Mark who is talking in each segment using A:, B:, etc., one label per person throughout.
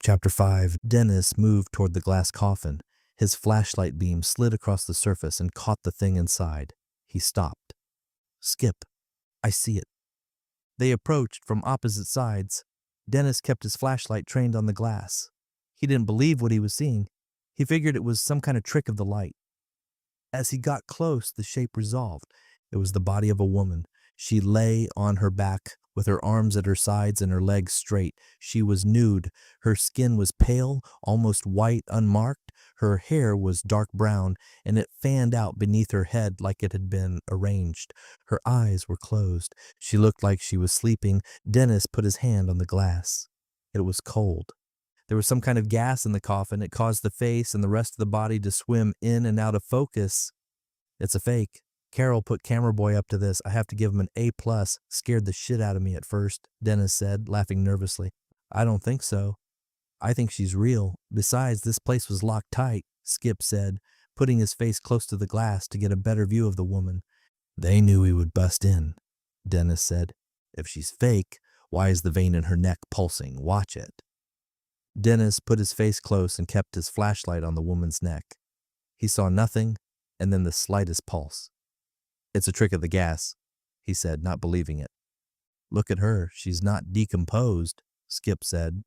A: Chapter 5. Dennis moved toward the glass coffin. His flashlight beam slid across the surface and caught the thing inside. He stopped. Skip. I see it. They approached from opposite sides. Dennis kept his flashlight trained on the glass. He didn't believe what he was seeing. He figured it was some kind of trick of the light. As he got close, the shape resolved. It was the body of a woman. She lay on her back with her arms at her sides and her legs straight. She was nude. Her skin was pale, almost white, unmarked. Her hair was dark brown, and it fanned out beneath her head like it had been arranged. Her eyes were closed. She looked like she was sleeping. Dennis put his hand on the glass. It was cold. There was some kind of gas in the coffin. It caused the face and the rest of the body to swim in and out of focus. It's a fake. Carole put Camera Boy up to this. I have to give him an A+. Scared the shit out of me at first, Dennis said, laughing nervously. I don't think so. I think she's real. Besides, this place was locked tight, Skip said, putting his face close to the glass to get a better view of the woman. They knew he would bust in, Dennis said. If she's fake, why is the vein in her neck pulsing? Watch it. Dennis put his face close and kept his flashlight on the woman's neck. He saw nothing, and then the slightest pulse. It's a trick of the gas, he said, not believing it. Look at her. She's not decomposed, Skip said.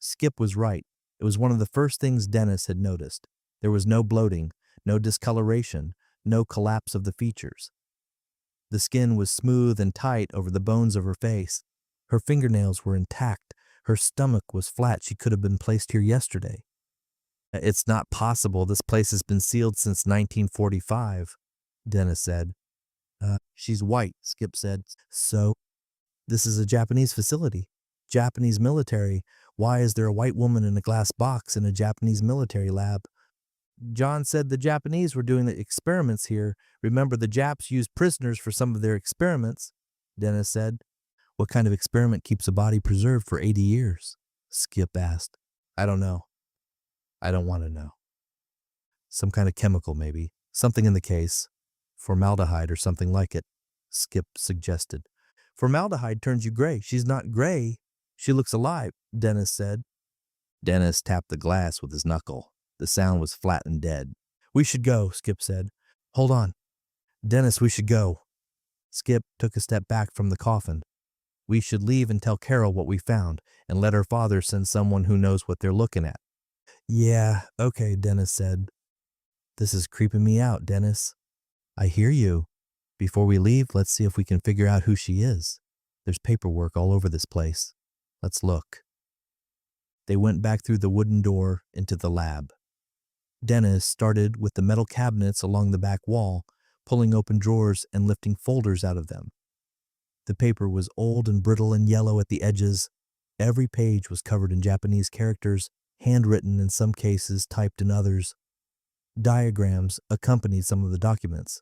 A: Skip was right. It was one of the first things Dennis had noticed. There was no bloating, no discoloration, no collapse of the features. The skin was smooth and tight over the bones of her face. Her fingernails were intact. Her stomach was flat. She could have been placed here yesterday. It's not possible. This place has been sealed since 1945, Dennis said. She's white, Skip said. So? This is a Japanese facility. Japanese military. Why is there a white woman in a glass box in a Japanese military lab? John said the Japanese were doing the experiments here. Remember, the Japs used prisoners for some of their experiments, Dennis said. What kind of experiment keeps a body preserved for 80 years? Skip asked. I don't know. I don't want to know. Some kind of chemical, maybe. Something in the case. Formaldehyde or something like it, Skip suggested. Formaldehyde turns you gray. She's not gray. She looks alive, Dennis said. Dennis tapped the glass with his knuckle. The sound was flat and dead. We should go, Skip said. Hold on. Dennis, we should go. Skip took a step back from the coffin. We should leave and tell Carole what we found, and let her father send someone who knows what they're looking at. Yeah, okay, Dennis said. This is creeping me out, Dennis. I hear you. Before we leave, let's see if we can figure out who she is. There's paperwork all over this place. Let's look. They went back through the wooden door into the lab. Dennis started with the metal cabinets along the back wall, pulling open drawers and lifting folders out of them. The paper was old and brittle and yellow at the edges. Every page was covered in Japanese characters, handwritten in some cases, typed in others. Diagrams accompanied some of the documents.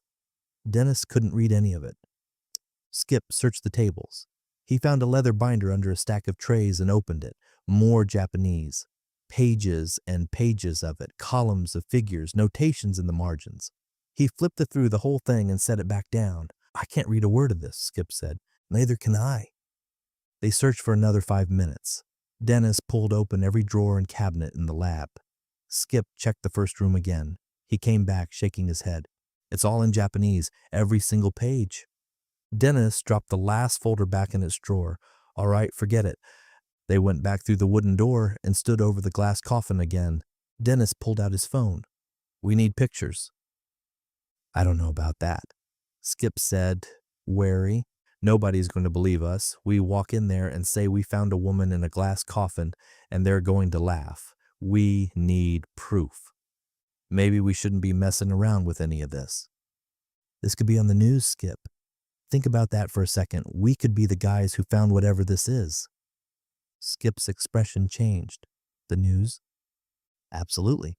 A: Dennis couldn't read any of it. Skip searched the tables. He found a leather binder under a stack of trays and opened it. More Japanese. Pages and pages of it, columns of figures, notations in the margins. He flipped through the whole thing and set it back down. I can't read a word of this, Skip said. Neither can I. They searched for another 5 minutes. Dennis pulled open every drawer and cabinet in the lab. Skip checked the first room again. He came back, shaking his head. It's all in Japanese, every single page. Dennis dropped the last folder back in its drawer. All right, forget it. They went back through the wooden door and stood over the glass coffin again. Dennis pulled out his phone. We need pictures. I don't know about that, Skip said, wary. Nobody's going to believe us. We walk in there and say we found a woman in a glass coffin, and they're going to laugh. We need proof. Maybe we shouldn't be messing around with any of this. This could be on the news, Skip. Think about that for a second. We could be the guys who found whatever this is. Skip's expression changed. The news? Absolutely.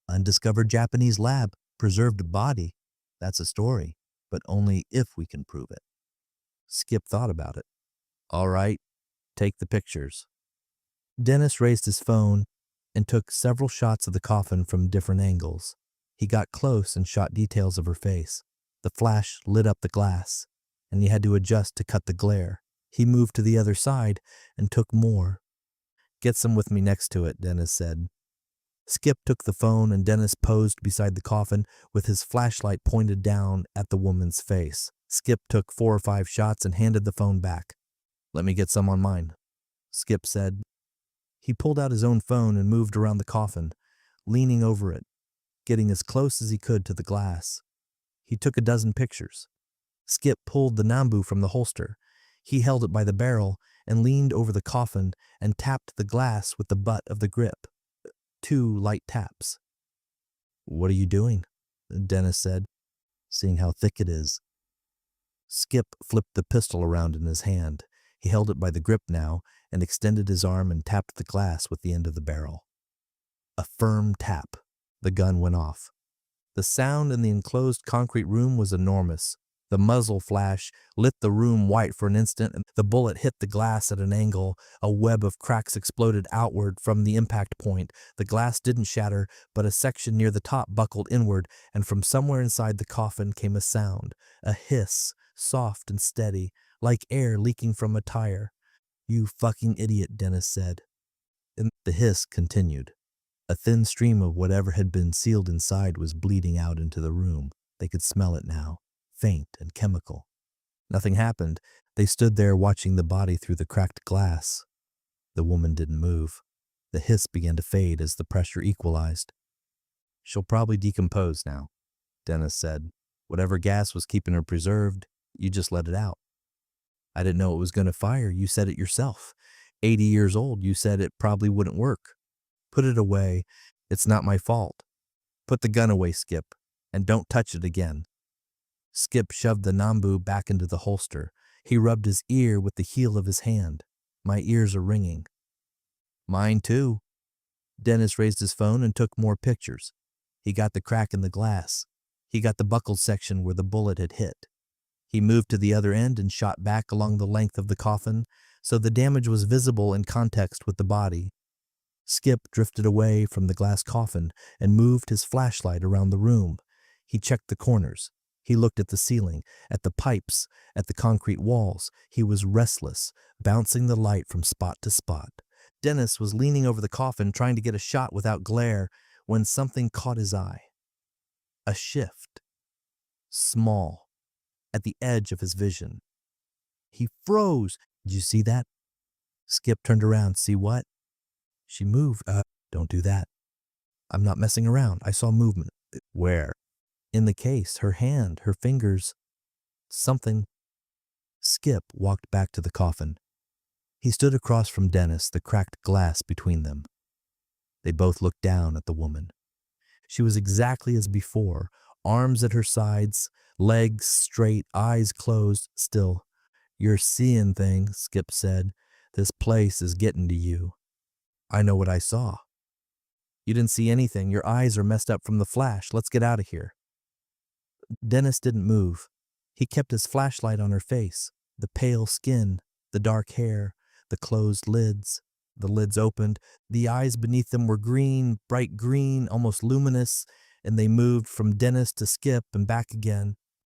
A: Undiscovered Japanese lab, preserved body. That's a story, but only if we can prove it. Skip thought about it. All right, take the pictures. Dennis raised his phone and took several shots of the coffin from different angles. He got close and shot details of her face. The flash lit up the glass, and he had to adjust to cut the glare. He moved to the other side and took more. Get some with me next to it, Dennis said. Skip took the phone and Dennis posed beside the coffin with his flashlight pointed down at the woman's face. Skip took 4 or 5 shots and handed the phone back. Let me get some on mine, Skip said. He pulled out his own phone and moved around the coffin, leaning over it, getting as close as he could to the glass. He took a dozen pictures. Skip pulled the Nambu from the holster. He held it by the barrel and leaned over the coffin and tapped the glass with the butt of the grip. 2 light taps. What are you doing? Dennis said, seeing how thick it is. Skip flipped the pistol around in his hand. He held it by the grip now and extended his arm and tapped the glass with the end of the barrel. A firm tap. The gun went off. The sound in the enclosed concrete room was enormous. The muzzle flash lit the room white for an instant, and the bullet hit the glass at an angle. A web of cracks exploded outward from the impact point. The glass didn't shatter, but a section near the top buckled inward, and from somewhere inside the coffin came a sound, a hiss, soft and steady, like air leaking from a tire. You fucking idiot, Dennis said. And the hiss continued. A thin stream of whatever had been sealed inside was bleeding out into the room. They could smell it now, faint and chemical. Nothing happened. They stood there watching the body through the cracked glass. The woman didn't move. The hiss began to fade as the pressure equalized. She'll probably decompose now, Dennis said. Whatever gas was keeping her preserved, you just let it out. I didn't know it was going to fire. You said it yourself. 80 years old, you said it probably wouldn't work. Put it away. It's not my fault. Put the gun away, Skip, and don't touch it again. Skip shoved the Nambu back into the holster. He rubbed his ear with the heel of his hand. My ears are ringing. Mine too. Dennis raised his phone and took more pictures. He got the crack in the glass. He got the buckled section where the bullet had hit. He moved to the other end and shot back along the length of the coffin, so the damage was visible in context with the body. Skip drifted away from the glass coffin and moved his flashlight around the room. He checked the corners. He looked at the ceiling, at the pipes, at the concrete walls. He was restless, bouncing the light from spot to spot. Dennis was leaning over the coffin trying to get a shot without glare when something caught his eye. A shift. Small. At the edge of his vision. He froze. Did you see that? Skip turned around. See what? She moved. Don't do that. I'm not messing around. I saw movement. Where? In the case. Her hand. Her fingers. Something. Skip walked back to the coffin. He stood across from Dennis, the cracked glass between them. They both looked down at the woman. She was exactly as before, arms at her sides, legs straight, eyes closed, still. You're seeing things, Skip said. This place is getting to you. I know what I saw. You didn't see anything. Your eyes are messed up from the flash. Let's get out of here. Dennis didn't move. He kept his flashlight on her face, the pale skin, the dark hair, the closed lids. The lids opened. The eyes beneath them were green, bright green, almost luminous, and they moved from Dennis to Skip and back again.